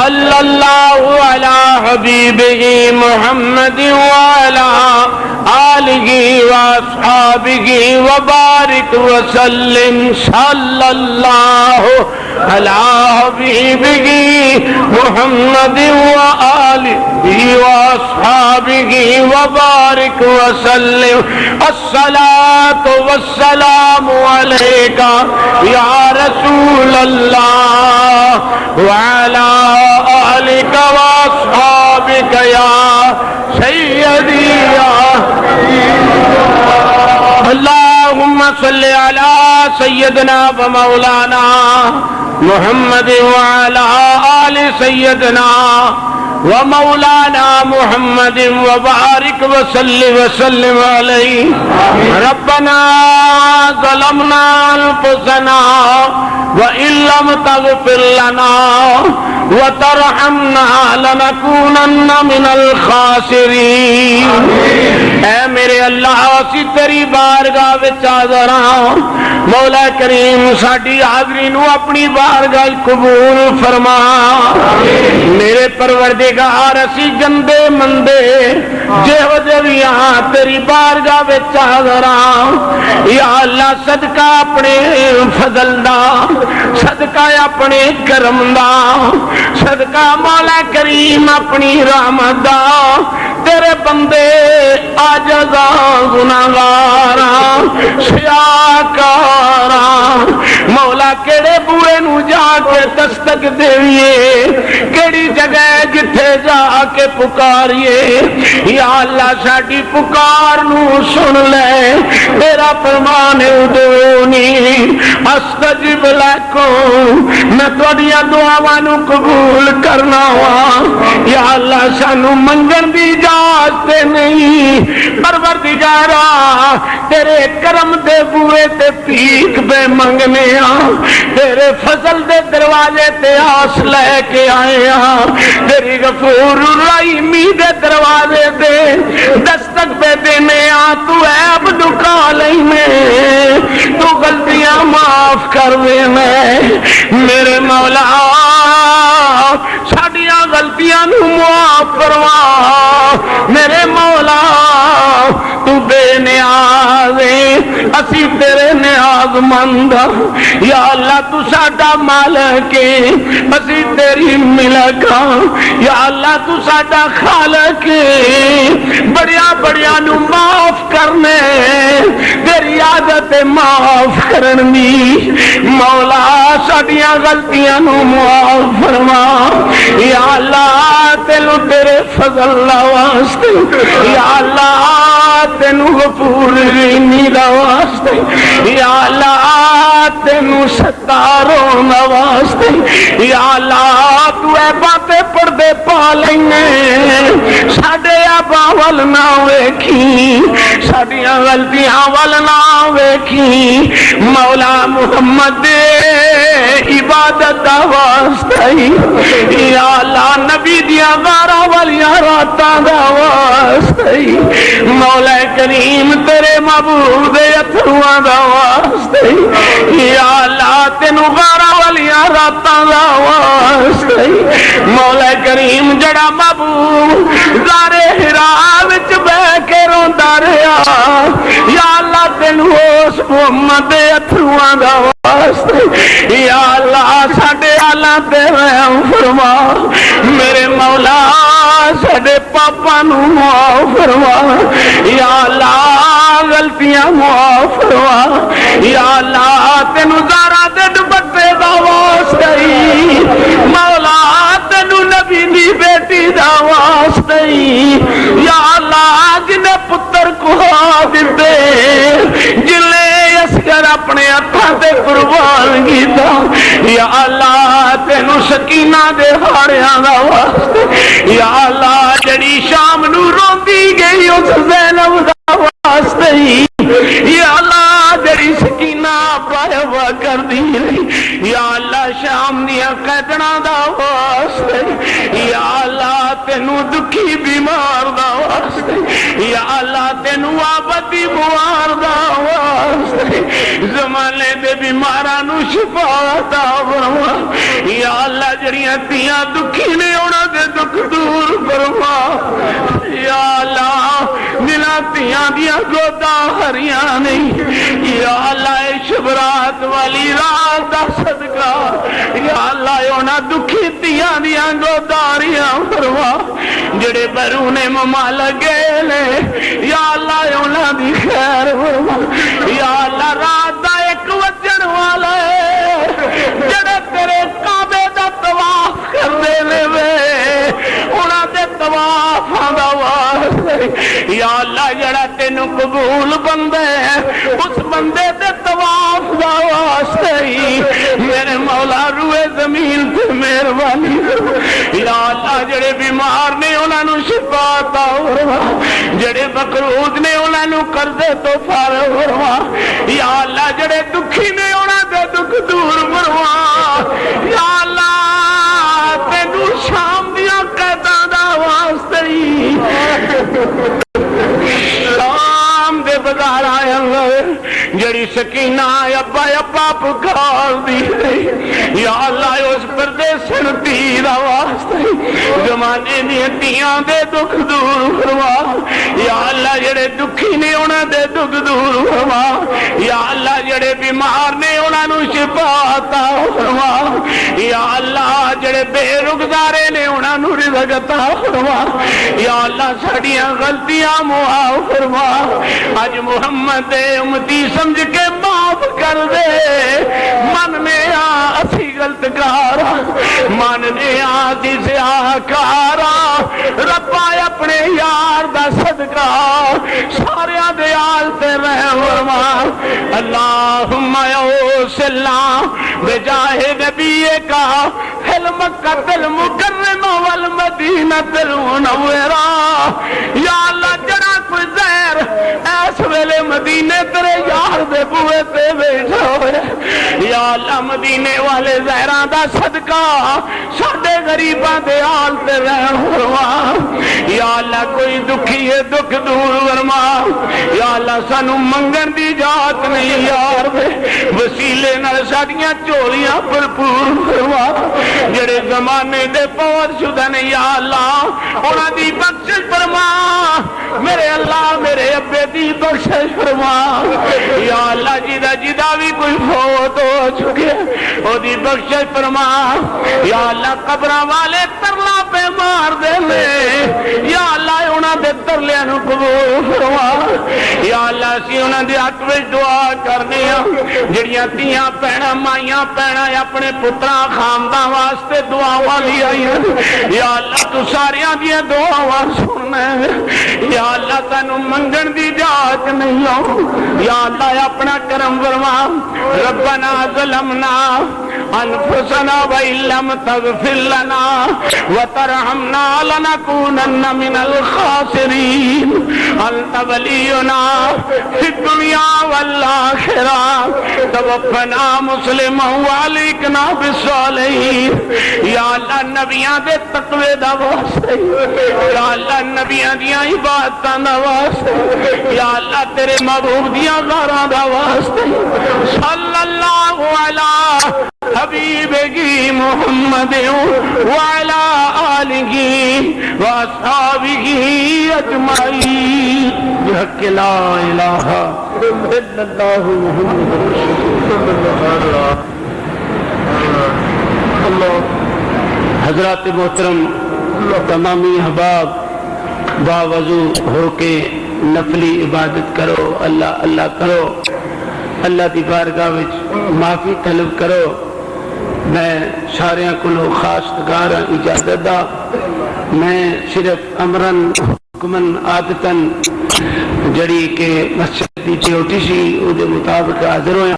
صلی اللہ علی حبیبہ محمد وعلی آلہ واصحابہ وبارک وسلم صلی اللہ علی حبیبہ محمد وآلہ واصحابہ وبارک وسلم الصلاۃ والسلام علیک یا رسول اللہ وعلی آلک واصحابک یا سیدی یا اللہم صلی علی سیدنا و مولانا محمد وعلی آل سیدنا ومولانا محمد وبارک وسلم علیہ ربنا ظلمنا انفسنا وإن لم تغفر لنا وترحمنا لنكونن من الخاسرین۔ اے میرے اللہ اسی تیری بارگاہ وچ حاضر ہاں، مولا کریم ساڈی حاضری نو اپنی بارگاہ قبول فرما۔ میرے پروردگار اسی گندے مندے جہو جہی ہاں تیری بارگاہ وچ حاضر ہاں، یا اللہ صدقہ اپنے فضل دا، صدقہ اپنے کرم دا، صدقہ مولا کریم اپنی رحمت دا، تیرے بندے عاجزاں گناہگاراں سیاکاراں، مولا کیڑے بوئے نو جا کے دستک دیویے، کیڑی جگہ جتھے جا کے پکاریے، یا اللہ ساڈی پکار نو سن لے، تیرا فرمان ادعونی استجب لکم، میں تواڈیاں دعاواں نو قبول کرنا وا، یا اللہ سانو منگن دی اجازت نہیں، پروردگارا تیرے کرم دے بوئے تے پیک بے منگنے ہاں، تیرے فضل دے دروازے تے آس لے کے آئے ہاں، تیری غفور الرحیمی دے دروازے دے دستک پہ دینے ہاں، تو اے عبدک علیہ تو غلطیاں معاف کر دینے میرے مولا، ساڈیاں غلطیاں نو معاف فرما میرے مولا، تو بے نیاز ہے اسی تیرے نیاز مند، یا اللہ تو ساڈا مالک ہے اسی تیری ملک، یا اللہ تو ساڈا خالق ہے، بڑیا بڑیا نو معاف کرنے تیری عادت معاف کرن دی، مولا ساڈیاں غلطیاں نو معاف فرما، یا اللہ تینو تیرے فضل واسطے، یا اللہ تینو غفور رحیمی دا واسطے، یا اللہ تینو ستاروں دا واسطے، یا اللہ تو اے باتیں پردے پا لینے، ساڈے آبا ول نہ ویکھی، ساڈیاں غلطیاں ول نہ ویکھی، مولا محمد دے عبادت دا واسطے، یا اللہ نبی دیاں غاراں والیاں راتاں دا واسطے، مولا کریم تیرے محبوب دے اتھرواں دا واسطے، یا اللہ تینو غاراں والیاں راتاں دا واسطے، مولا کریم جڑا محبوب غارے حراء وچ بیٹھ کے روندا رہیا، یا اللہ تینو اس محمد دے اتھرواں دا واسطے، یا اللہ ساڈے حالاں تے رحم فرما میرے مولا، ساڈے پاپاں نو معاف فرما، یا اللہ غلطیاں معاف فرما، یا اللہ تینو زارا دے دوپٹے دا واسطے، مولا تینو نبی دی بیٹی دا واسطے، یا اللہ جنے پتر کہا دیتے، جلے اسکر اپنے ہتھاں تے قربان کیتا، یا اللہ تینو سکینہ دے ہاڑیاں دا واسطے، یا اللہ جڑی شام نو روندی گئی اس زینب دا واسطے، یا اللہ جڑی سکینہ پایا ہوا کر دی رہی، یا اللہ شام دیا قیدنا دا واسطے، یا اللہ تینو سانو دکھی بیمار دا واسطے، یا اللہ تینو آبدی بوار دا واسطے زمانے دے بیماراں نو شفا عطا فرما، یا اللہ جڑیاں تیاں دکھی نے انہاں دے دکھ دور فرما، یا اللہ جنہاں تیاں دیاں گوداں ہریاں نہیں، یا اللہ شبرات والی رات دا صدقہ، یا اللہ انہاں دکھی تیاں دیاں گوداریاں فرما جڑے بیرون ممالک گئے لے، یا اللہ انہاں دی خیر فرما، یا اللہ رات دا ایک وجن والا ہے جڑے تیرے کعبے دا طواف کرنے لے وے انہاں دے طوافاں دا واسطے، یا اللہ جڑا تینوں قبول بندے اس بندے دے طواف دا واسطے ہی میرے مولا روئے زمین تے مہربانی، یا اللہ جڑے بیمار نے انہاں نو شفا عطا فرما، جڑے مقروض نے انہاں نو قرضے تو فارغ فرما، یا اللہ جڑے دکھی نے انہاں دے دکھ دور فرما، یا اللہ تینوں شام دیاں قیداں دا واسطے ہی شام دے بازار آیا جڑی سکینہ ابا ابا پکار دی، یا اللہ اس پردیسن تی دا واسطے زمانے دی تیاں دے دکھ دور فرما، یا اللہ جڑے دکھی نے انہاں دے دکھ دور فرما، یا اللہ جڑے بیمار نے انہاں نو شفا عطا فرما، یا اللہ جڑے بے روزگارے نے انہاں نو رزق عطا فرما، یا اللہ ساڈیاں غلطیاں معاف فرما، اج محمد دے امتی سمجھ کے معاف کر دے، من میں اسی غلط کارا، من نے آدھی سیاہکارا، ربا اپنے یار دا صدقہ سارے دے آل تے رحم فرما، اللہم اوصلنا بجاہ نبی کا مکہ المکرم والمدینہ المنورہ، یا اللہ جڑا کوئی زہر اس ویلے مدینے تیرے یار دے بوئے تے بیٹھا ہوئے، یا اللہ مدینے والے زہراں دا صدقہ ساڈے غریباں دے حال تے رحم فرما، یا اللہ کوئی دکھی ہے دکھ دور فرما، یا اللہ سانو منگن دی جات نہیں یار دے وسیلے نال ساڈیاں چولیاں بھرپور فرما، جڑے زمانے دے فوت شدہ نے یا اللہ انہاں دی بخشش فرما، میرے اللہ میرے ابے دی بخشش فرما، یا اللہ جدا بھی کوئی فوت ہو چکے او دی بخشش فرما، یا اللہ قبراں والے ترلا پہ مار دے لے، یا اللہ انہاں دے ترلیاں نو قبول فرما، یا اللہ اسی انہاں دے حق وچ دعا کرنے ہاں جڑیاں تیاں بہناں مائیاں بہناں اپنے پتراں خاندان واسطے دعا والی آئی، یا اللہ تو ساریاں دیاں دعاواں سننا، یا اللہ تینوں منگن دی جاچ نہیں آؤ، یا اللہ اپنا کرم فرما، ربنا ظلمنا انفسنا وان لم تغفر لنا وترحمنا لنكونن من الخاسرین، انت ولینا فی الدنیا والآخرہ، توفنا مسلما والحقنا بالصالحین، یا اللہ نبیاں دے تقوی دا واسطے، یا اللہ نبیاں دیاں عبادتاں دا واسطے، یا اللہ تیرے محبوب دیاں غاراں دا واسطے، صلی اللہ علیہ حبیبی محمد وعلی آلہ واصحابہ اجمعین بحق لا الہ الا اللہ محمد رسول اللہ۔ حضرات محترم تمامی احباب باوضو ہو کے نفلی عبادت کرو، اللہ اللہ کرو، اللہ دی بارگاہ وچ معافی طلب کرو۔ میں ساریاں کولو خاص گار اجازت دا، میں صرف امرن حکمن عادتن جڑی کہ مسجد دی ڈیوٹی سی او دے مطابق حاضر ہویا۔